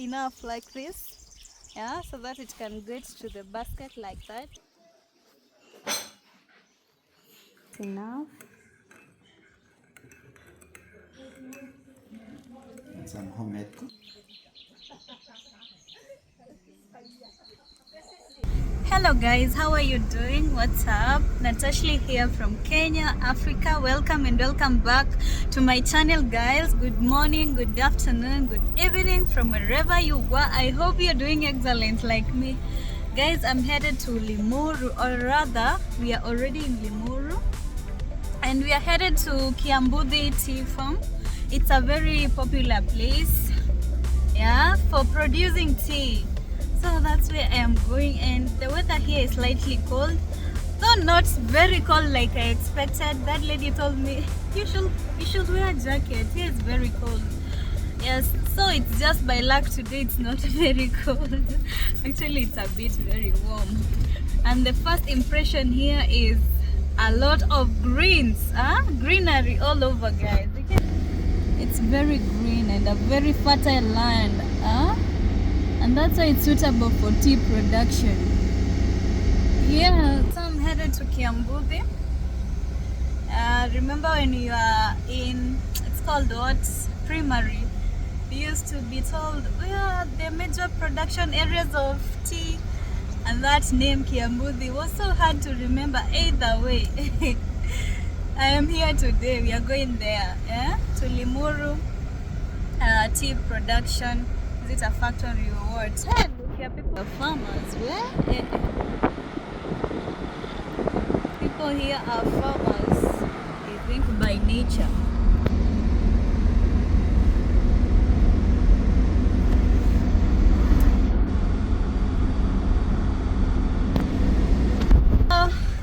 enough like this, yeah, so that it can get to the basket like that. It's enough. And some homemade. Hello guys, how are you doing? What's up? Natasha here from Kenya, Africa. Welcome and welcome back to my channel, guys. Good morning, good afternoon, good evening from wherever you are. I hope you're doing excellent like me. Guys, I'm headed to Limuru, or rather, we are already in Limuru. And we are headed to Kiambethu Tea Farm. It's a very popular place, yeah, for producing tea. So that's where I am going, and the weather here is slightly cold, though not very cold like I expected. That lady told me you should wear a jacket. Here is very cold. Yes, so it's just by luck today it's not very cold. Actually, it's a bit very warm. And the first impression here is a lot of greens, greenery all over, guys. It's very green and a very fertile land, and that's why it's suitable for tea production. Yeah, so I'm headed to Kiambethu. Remember when you are in, it's called what? Primary. We used to be told where are the major production areas of tea, and that name Kiambethu was so hard to remember. Either way, I am here today. We are going there, yeah, to Limuru tea production. Is it a factory or what? Hey, look here, people are farmers. Where? People here are farmers, I think, by nature.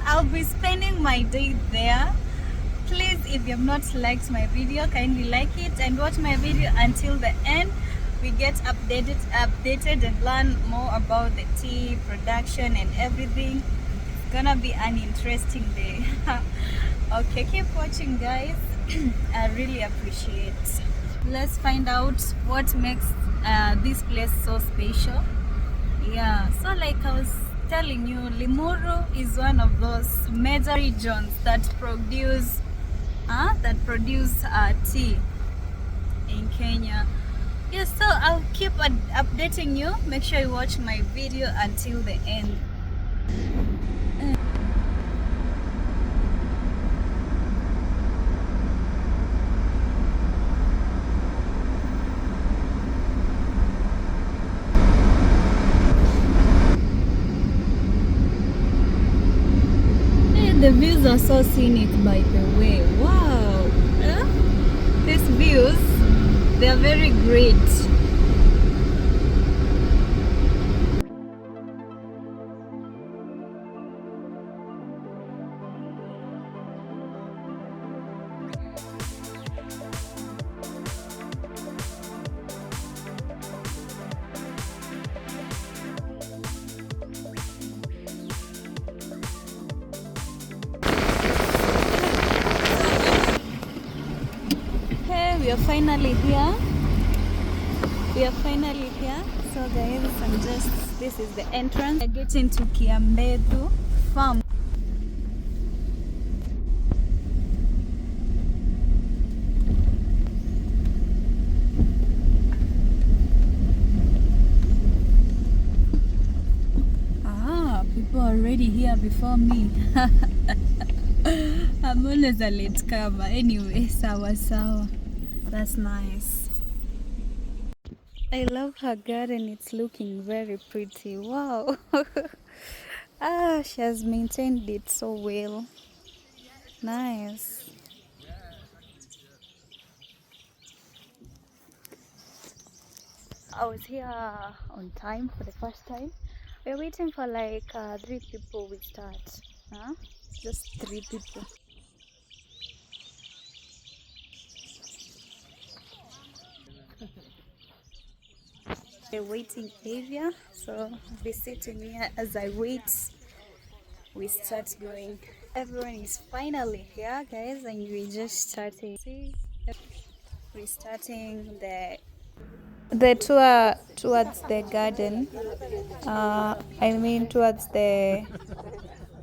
I'll be spending my day there. Please, if you have not liked my video, kindly like it and watch my video until the end. We get updated and learn more about the tea production and everything. It's gonna be an interesting day. Okay, keep watching, guys. I really appreciate. Let's find out what makes this place so special. Yeah, so like I was telling you, Limuru is one of those major regions that produce tea in Kenya. Yes, so I'll keep updating you. Make sure you watch my video until the end. The views are so scenic, by the way. Wow, these views, they are very great. We are finally here. So guys, this is the entrance. I get into Kiambethu Farm. People are already here before me. I'm always a late comer. Anyway, sawa. That's nice. I love her garden. It's looking very pretty. Wow. She has maintained it so well. Nice. I was here on time for the first time. We're waiting for like 3 people we start. Just 3 people. The waiting area, so I'll be sitting here as I wait. We start going. Everyone is finally here, guys, and we just starting. See, we're starting the the tour towards the garden. I mean towards the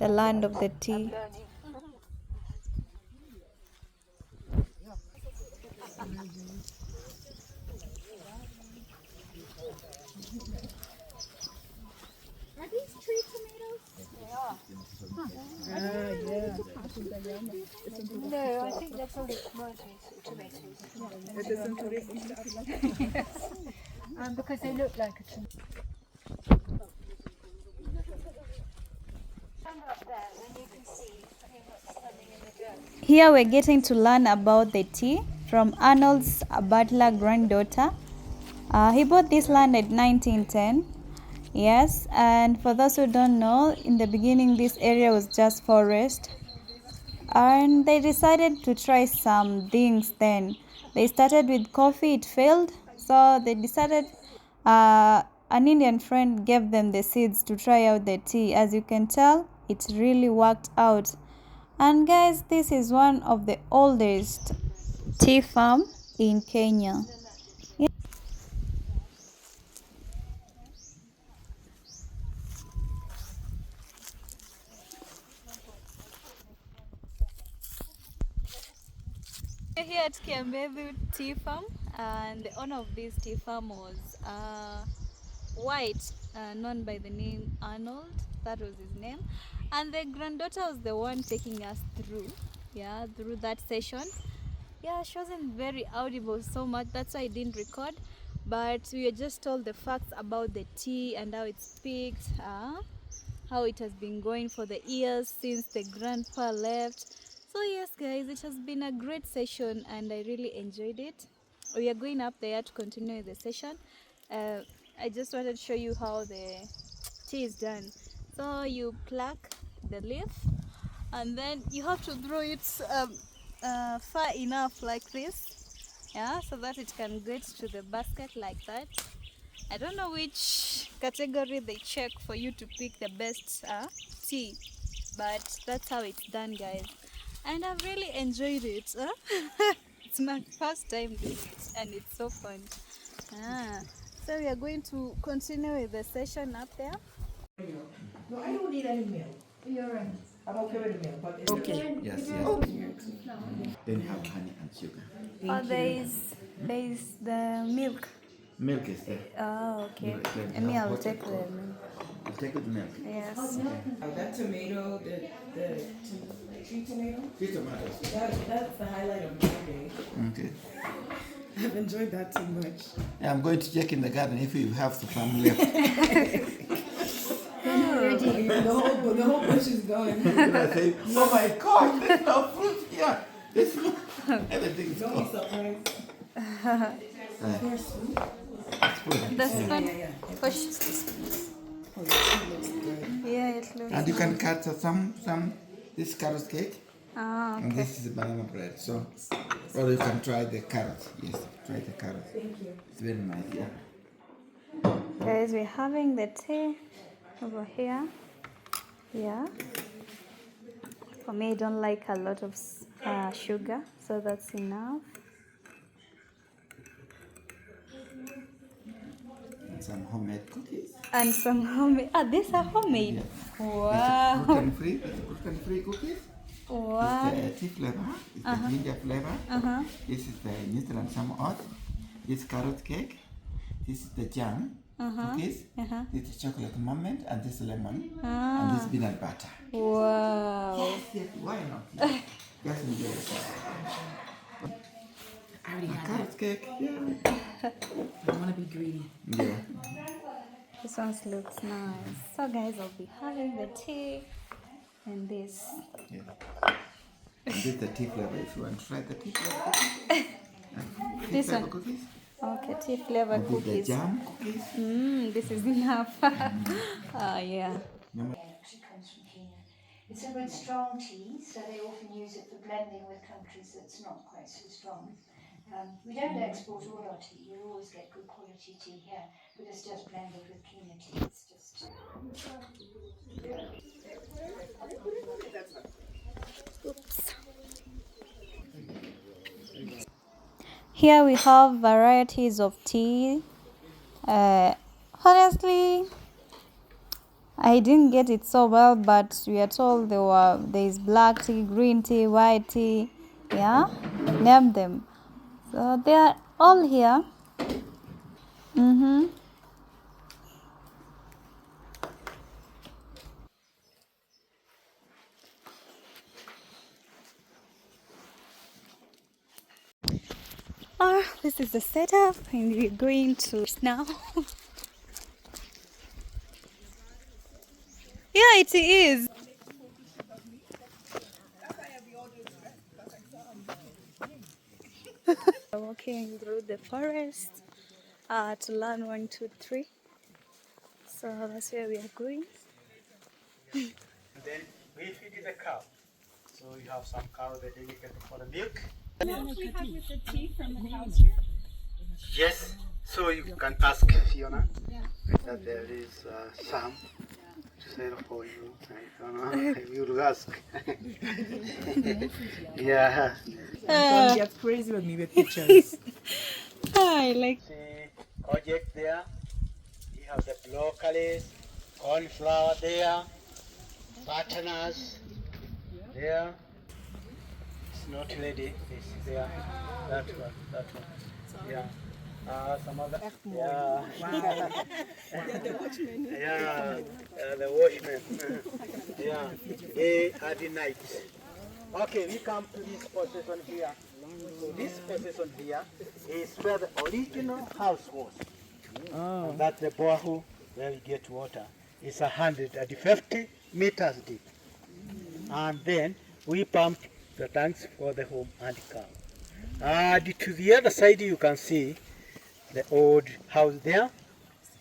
land of the tea. Are these tree tomatoes? They are. Yeah. No, I think they're probably tomatoes. Because they look like a tomato. Stand up there, then you can see what's standing in the dirt. Here we're getting to learn about the tea from Arnold's butler granddaughter. He bought this land at 1910. Yes, and for those who don't know, in the beginning this area was just forest. And they decided to try some things then. They started with coffee, it failed. So they decided, an Indian friend gave them the seeds to try out the tea. As you can tell, it really worked out. And guys, this is one of the oldest tea farm in Kenya. We're here at Kiambethu Tea Farm, and the owner of this tea farm was white, known by the name Arnold. That was his name, and the granddaughter was the one taking us through, through that session. Yeah, she wasn't very audible so much, that's why I didn't record, but we were just told the facts about the tea and how it's picked, how it has been going for the years since the grandpa left. So yes guys, it has been a great session and I really enjoyed it. We are going up there to continue the session. I just wanted to show you how the tea is done. So you pluck the leaf and then you have to throw it far enough like this, so that it can get to the basket like that. I don't know which category they check for you to pick the best tea, but that's how it's done guys, and I've really enjoyed it. It's my first time doing it and it's so fun. So we are going to continue with the session up there. No, I don't need any milk. You're right. I'm okay with the milk, but it's Okay. Yes, yes. Then have honey and sugar. There is the milk. Milk is there. Oh, okay. Milk, And me, I'll hot take the cocoa. milk. You take with milk. Yes. that tomato, the tree tomato, Three tomatoes. that's the highlight of my day. Okay. I've enjoyed that too much. Yeah, I'm going to check in the garden if you have some left. The whole bush is gone. And I say, oh my God, there's no fruit here. There's no, everything is Don't be gone. surprised. It's food. The spoon. Yeah. Push. Oh, the tea looks good. Yeah, it looks. And you can cut some this carrot cake, Ah, and okay. this is banana bread. So, or you can try the carrot. Yes, try the carrot. Thank you. It's very nice. Yeah. Guys, we're having the tea over here. Yeah. For me, I don't like a lot of sugar, so that's enough. And some homemade cookies. And some homemade. These are homemade. Yeah. Wow. Gluten-free cookies. Wow. It's the tea flavor. It's the ginger flavor. This is the New Zealand some oat. This carrot cake. This is the jam cookies. This is chocolate moment, and this lemon, and this peanut butter. Wow. Yes, why not? Just enjoy it. I already had Carrot cake. Yeah. I want to be greedy. Yeah. This one looks nice. So guys, I'll be having the tea and this. Yeah. And this is the tea flavor. If you want to try the tea flavor cookies. This flavor one? cookies. Okay, tea flavor And this is the cookies. jam cookies. This is enough. Yeah. Actually comes from Kenya. It's a good strong tea, so they often use it for blending with countries that's not quite so strong. We don't export all our tea. You always get good quality tea here, but it's just blended with Kenya tea. It's just. Oops. Here we have varieties of tea Honestly, I didn't get it so well, but we are told there is black tea, green tea, white tea. Yeah, name them. So they are all here. Mm-hmm. This is the setup, and we're going to now. Yeah, it is. Walking through the forest to learn 1, 2, 3. So that's where we are going. And then we feed the cow. So you have some cow that they get for the milk. We have with the tea from the cows here. Yes. So you can ask Fiona that there is some to sell for you. I don't know. You will ask. Yeah. Don't get crazy with me with pictures. I like. See project there. You have the broccoli, cauliflower there, bananas there. It's not ready. It's there. That one. That one. Yeah. Some other. Yeah. Yeah. The watchmen. Yeah. Day and the night. Okay, we come to this position here. So this position here is where the original house was. Oh. And that's the borehole where we get water. It's 150 meters deep. And then we pump the tanks for the home and cow. And to the other side you can see the old house there.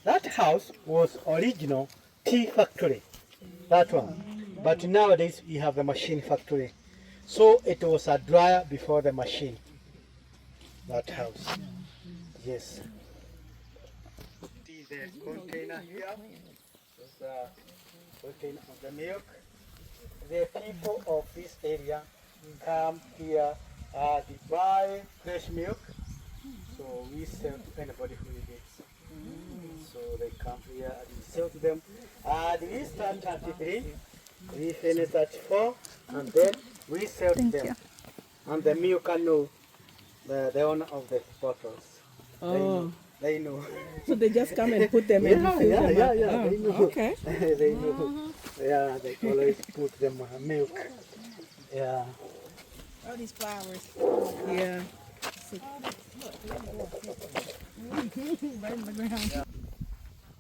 That house was original tea factory. That one. But nowadays we have the machine factory. So it was a dryer before the machine. That house. Yes. See the container here. This is the container of the milk. The people of this area come here to buy fresh milk. So we sell to anybody who needs it. So they come here and we sell to them. And we start at 3, we finish at 4, and then we sell to them. you. And the milk can know the owner of the bottles. Oh. They know. So they just come and put them in and fill them up. Oh, they know. okay. They know. Yeah, they always put them milk. Yeah. All these flowers. Yeah.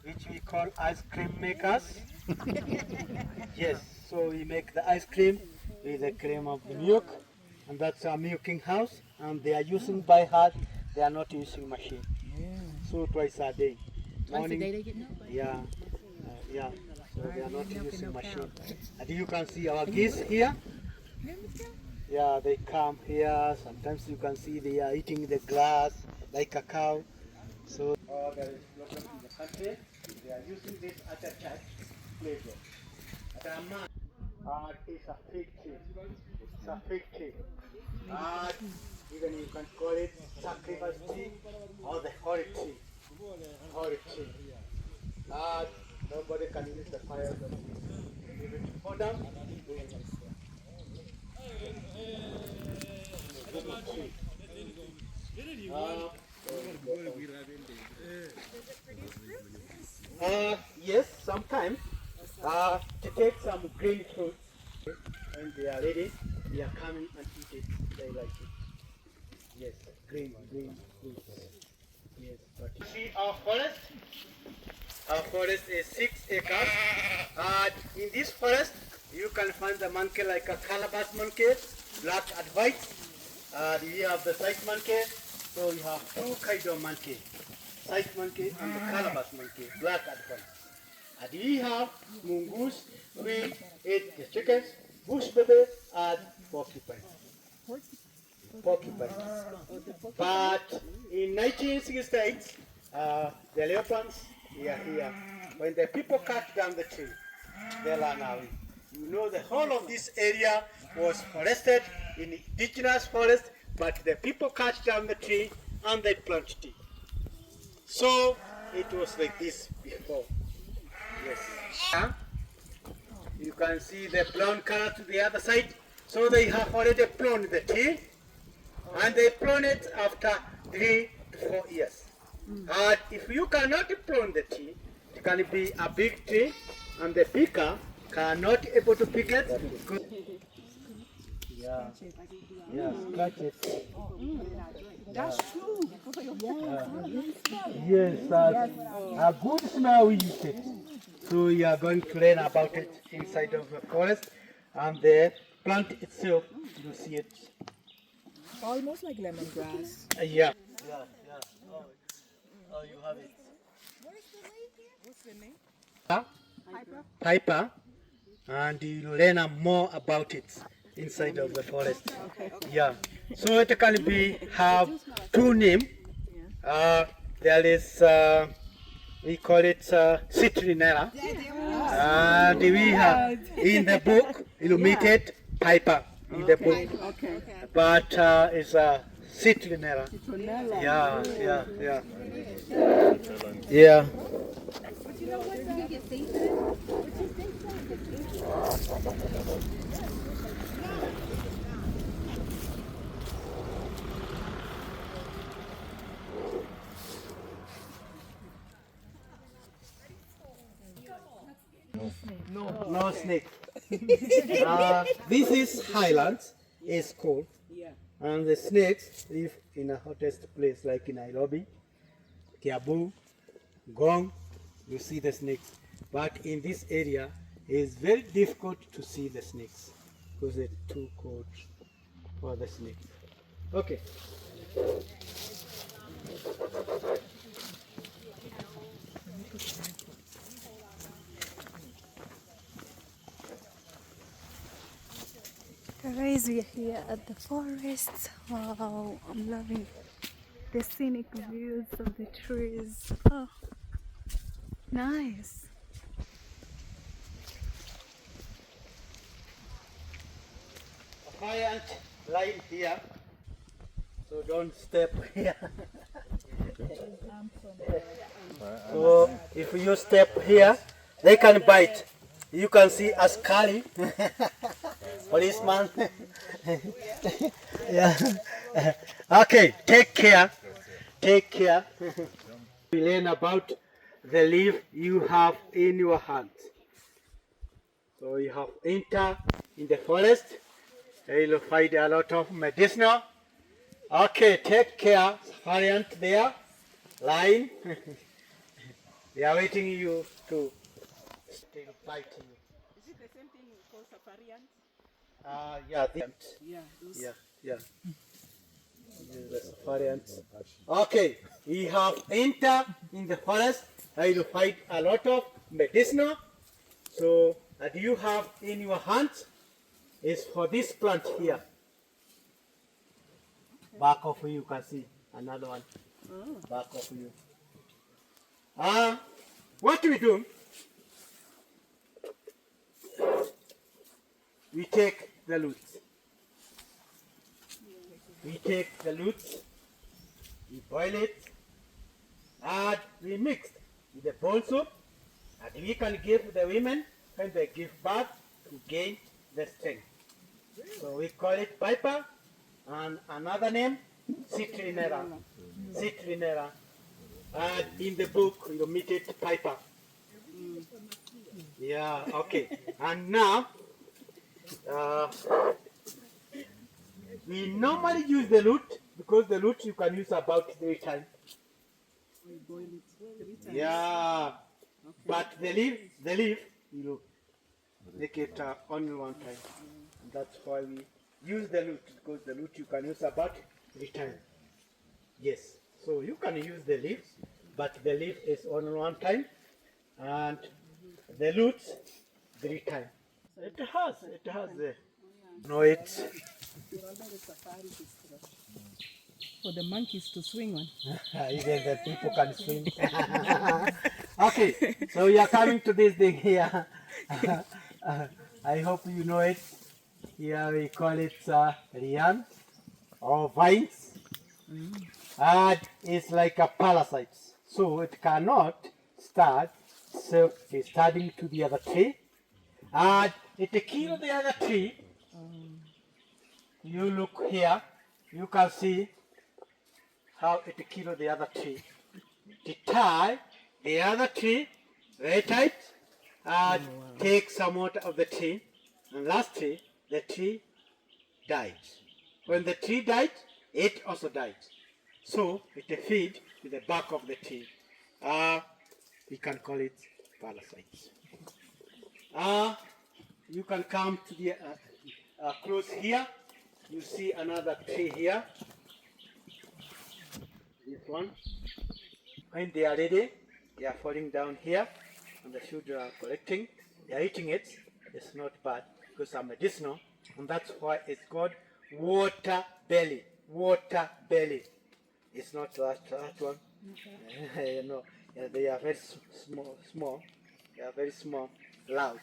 Which we call ice cream makers. Yes, so we make the ice cream with the cream of the milk, and that's our milking house, and they are using by hand, they are not using machine. So twice a day. Morning, they get milk? yeah, yeah, so they are not using machine. And you can see our geese here. Yeah, they come here, sometimes you can see they are eating the grass like a cow. So there is problem in the country. They are using this as a church playground. It's a fig tree. It's a fig tree. Even you can call it sacrifice tree or the holy tree. Holy tree. Nobody can use the fire of the tree. Give it for them. Yes, sometimes to take some green fruits when they are ready, they are coming and eat it. They like it. Yes, green fruits. Yes, but you see our forest. Our forest is 6 acres. In this forest, you can find the monkey like a calabash monkey, black and white. We have the sight monkey. So you have 2 kinds of monkey. Sight monkey and the calabash monkey, black and white. And we have mongoose, we eat the chickens, bush baby, and porcupines. Porcupines. But in 1968, the elephants are here. When the people cut down the tree, they are now. You know, the whole of this area was forested in indigenous forest, but the people cut down the tree and they plant tea. So it was like this before. Yes. Yeah. You can see the brown color to the other side. So they have already pruned the tree, and they prune it after 3 to 4 years. And if you cannot prune the tree, it can be a big tree, and the picker cannot able to pick it. Yeah, yeah, scratch it. That's true. Yes, a good smell we use it. So we are going to learn about it inside of the forest, and the plant itself, you see it. Almost like lemongrass. Yeah. Yeah. Oh, you have it. What's the name? Piper, and you learn more about it inside of the forest. Yeah. So it can be have 2 names. There is we call it citrinella, and we have in the book illuminated piper in the book, but it's a citrinella. Yeah. No snake. This is highlands, it's cold, and the snakes live in a hottest place like in Nairobi, Kiambu, Gong. You see the snakes, but in this area it's very difficult to see the snakes because it's too cold for the snakes. Okay. Guys, we are here at the forest. Wow, I'm loving the scenic views of the trees. Oh, nice. A fire ant lying here, so don't step here. So if you step here, they can bite. You can see a Scully, policeman. Yeah. Okay, take care. Take care. We learn about the leaf you have in your hand. So you have enter in the forest. You'll find a lot of medicinal. Okay, take care. Safari ant there, line. They are waiting you to still fight you. Is it the same thing called safari ant? Yeah, the ant. Yeah. Yeah. This is the safari ant. Okay, we have enter in the forest. You find a lot of medicinal. So that you have in your hands is for this plant here. Back of you can see another one. Back of you. What we do? We take the roots. We take the roots, we boil it, and we mix with the bone soup, and we can give the women when they give birth to gain the strength. So we call it piper, and another name, citrinella. Citrinella. And in the book, you meet it piper. Yeah, okay. And now, we normally use the root because the root you can use about 3 times. We boil it 3 times. Yeah, but the leaf, you make it only 1 time. And that's why we use the root because the root you can use about 3 times. Yes, so you can use the leaves, but the leaf is only 1 time, and the roots 3 times. It has the. No, it's. For the monkeys to swing on. Even the people can swim. Okay, so we are coming to this thing here. I hope you know it. Here we call it lian or vines. And it's like a parasite. so it cannot start. So it's starting to the other tree, and it kill the other tree. You look here, you can see how it kill the other tree. To tie the other tree very tight and take some water of the tree. And lastly, the tree died. When the tree died, it also died. So it feed to the back of the tree. We can call it parasites. You can come to the close here. You see another tree here. This one. When they are ready, they are falling down here, and the children are collecting. They are eating it. It's not bad because it's medicinal, and that's why it's called water belly. Water belly. It's not that one. Okay. No, yeah, they are very small. They are very small, loud.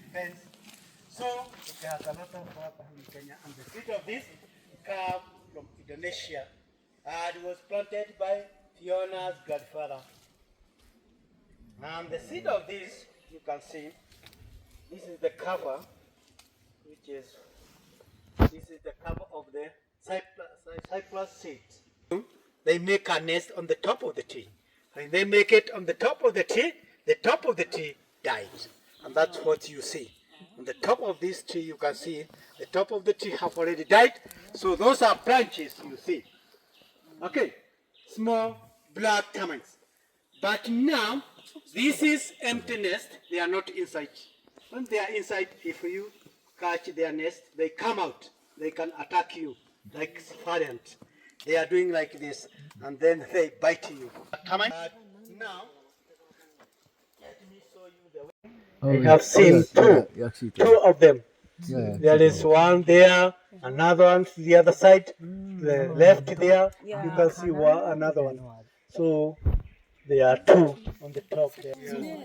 Depends. So there's a lot of water in Kenya, and the seed of this come from Indonesia, and it was planted by Fiona's grandfather. And the seed of this, you can see, this is the cover, this is the cover of the cypress seed. They make a nest on the top of the tree. When they make it on the top of the tree dies. And that's what you see. On the top of this tree, you can see, the top of the tree have already died. So those are branches you see. Okay, small black termites. But now, this is empty nest. They are not inside. When they are inside, if you catch their nest, they come out. They can attack you like variant. They are doing like this, and then they bite you. Now, let me show you the way. I have seen two of them. There is one there, another one to the other side, the left there. You can see another one. So there are two on the top there.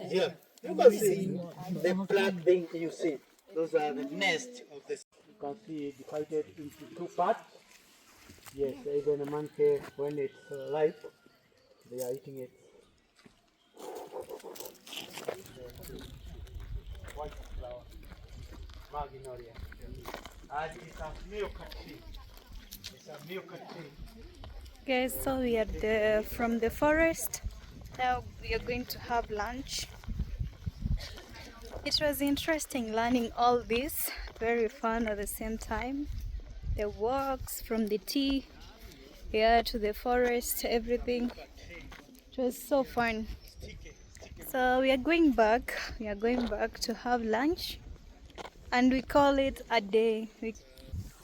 Yeah, you can see the black thing you see. Those are the nest of this. You can see it divided into two parts. Yes, even a monkey, when it's ripe, they are eating it. White flower, magnolia. And it's a milk tree. It's a milk tree. Guys, so we are from the forest. Now we are going to have lunch. It was interesting learning all this, very fun at the same time. The walks from the tea here to the forest, everything. It was so fun. So we are going back. We are going back to have lunch, and we call it a day.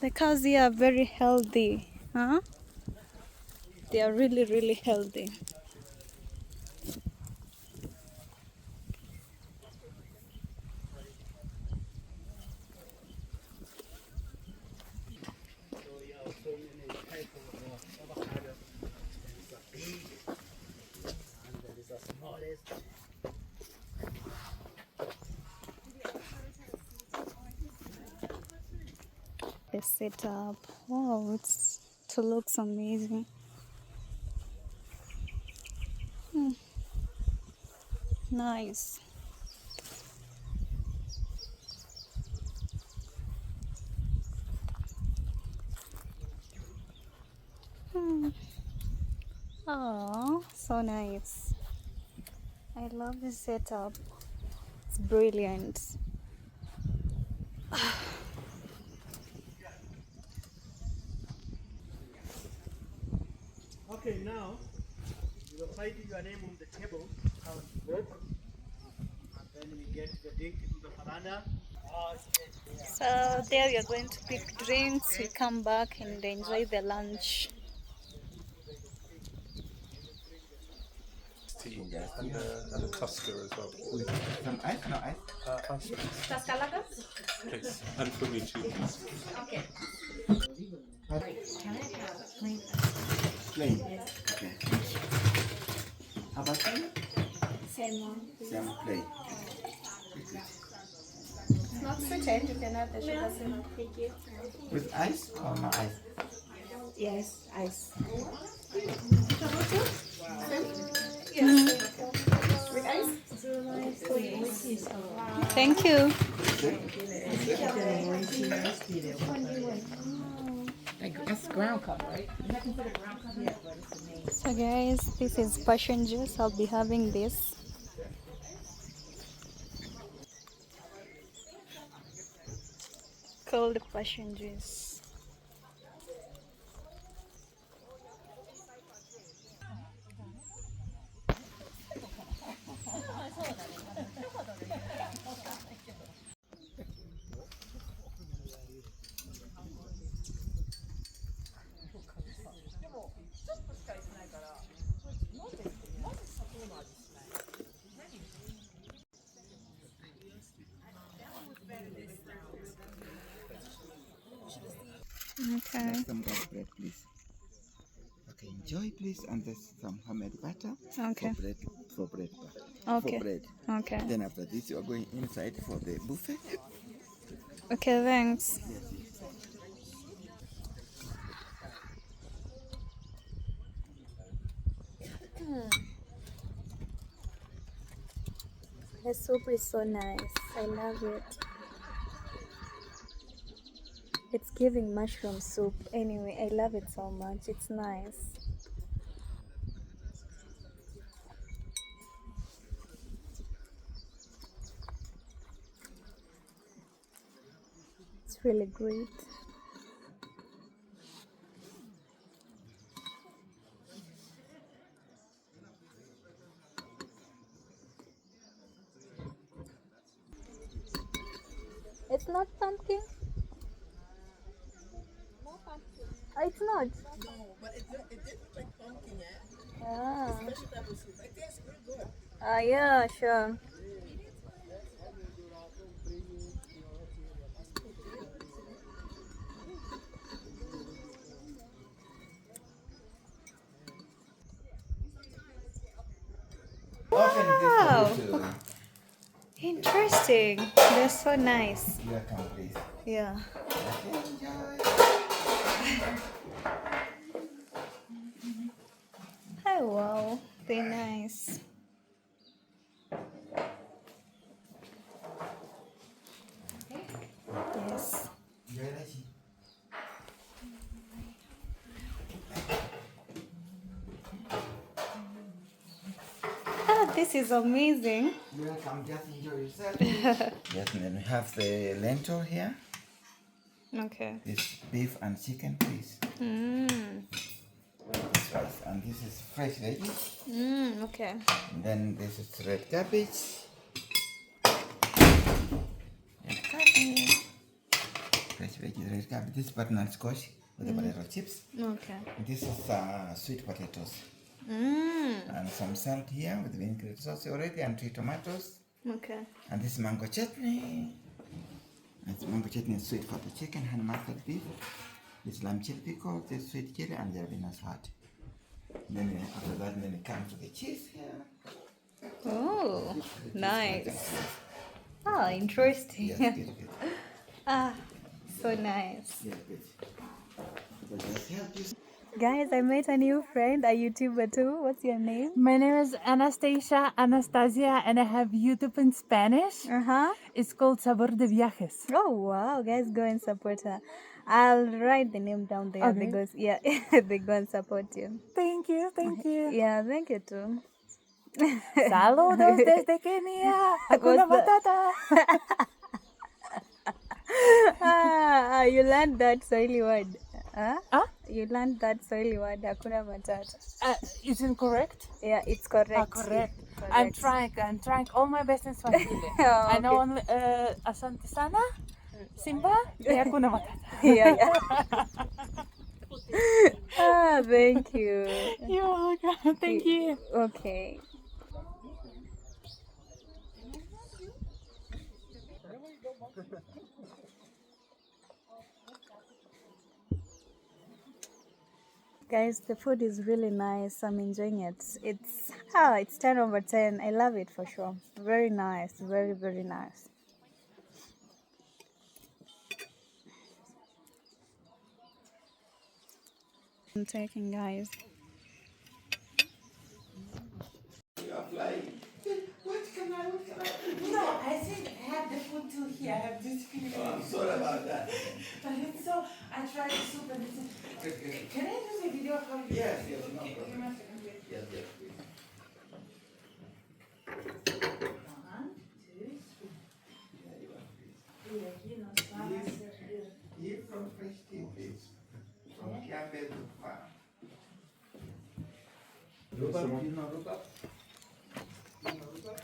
The cows here are very healthy, huh? They are really, really healthy. The setup, wow, it looks amazing. Nice. Oh, so nice. I love the setup. It's brilliant. Okay, now you will write your name on the table. And then we get the drink into the veranda. So there we are going to pick drinks. We come back and enjoy the lunch. Tea and a Tusker as well. Some ice? No ice? Ice. Please. And for me too, please. Okay. Plain. Okay. How about plain? Same one. Same plain. It's not sweetened, you can have the sugar syrup. Thank you. With ice or no ice? Yes, ice. With ice? Thank you. That's ground cup, right? So guys, this is passion juice. I'll be having this. Cold passion juice. Okay. Some of bread, please. Okay, enjoy, please. And there's some homemade butter. Okay. For bread butter. Okay. For bread. Okay. Then after this, you are going inside for the buffet. Okay, thanks. The soup is so nice. I love it. It's giving mushroom soup. Anyway, I love it so much. It's nice. It's really great. It's not pumpkin? It's not? No, but it did look like pumpkin, yeah. Ah. Especially pepper soup. It tastes pretty good. Yeah, sure. Wow. Interesting. They're so nice. You are come, please. Yeah. Okay, enjoy. Oh wow, they're nice. Yes. Enjoy, Raji. Ah, this is amazing. You are come, just enjoy yourself. Yes, and then we have the lentil here. Okay. This beef and chicken, please. This rice, and this is fresh veggies. Okay. And then this is red cabbage. Red cabbage. Fresh veggies, red cabbage. This is butternut squash with the potato chips. Okay. And this is sweet potatoes. And some salt here with vinaigrette sauce already, and 3 tomatoes. Okay. And this mango chutney. And this mango chutney is sweet for the chicken, hand market beef. This lamb chili pickle, this sweet chili, and the Rabina's heart. Then after that, then it comes to the cheese here. Oh, nice. Oh, interesting. Yes, good, good. Ah, so nice. Yeah, good. Does that help you? Guys, I met a new friend, a YouTuber too. What's your name? My name is Anastasia, and I have YouTube in Spanish. It's called Sabor de Viajes. Oh wow, guys, go and support her. I'll write the name down there Okay. because yeah, they go and support you. Thank you, thank you. Yeah, thank you too. Saludos desde Kenia. Hakuna What's Matata. You learned that Swahili word. Huh? Huh? You learned that Swahili word, Hakuna Matata. Is it correct? Yeah, it's correct. Correct. Correct. I'm trying all my best in Swahili. Oh, I know okay. only Asante Sana, Simba, y Hakuna Matata. Yeah. Thank you. You're welcome. Thank you. Okay. Guys, the food is really nice. I'm enjoying it. It's 10 over 10. I love it for sure. Very nice. Very, very nice. I'm taking, guys. are flying. What can I? No, I think I have the food too here. I have this feeling. Oh, I'm sorry about that. But it's so, I tried the soup and it's, can I do the video of how you Yes, yes, no Okay, problem. give me a second, wait. Yes, yes, please. 1, 2, 3. Yeah, you are, please. Yes. Here from Fresh Tea, please. From Kiambethu Farm. Rhubarb, you know rhubarb? You know rhubarb?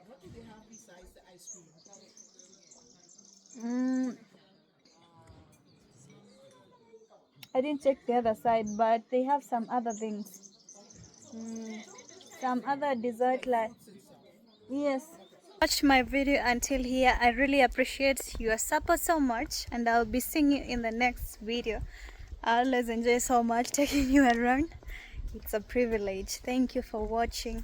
What do they have besides the ice cream? I didn't check the other side, but they have some other things. Some other dessert like yes. Watched my video until here. I really appreciate your support so much, and I'll be seeing you in the next video. I always enjoy so much taking you around. It's a privilege. Thank you for watching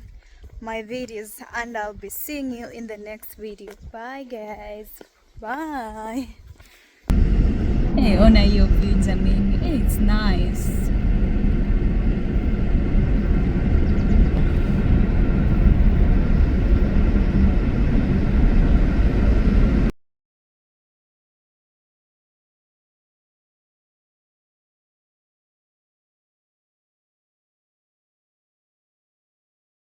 my videos, and I'll be seeing you in the next video. Bye guys. Bye. Hey, ona hiyo view jamani. Hey, it's nice.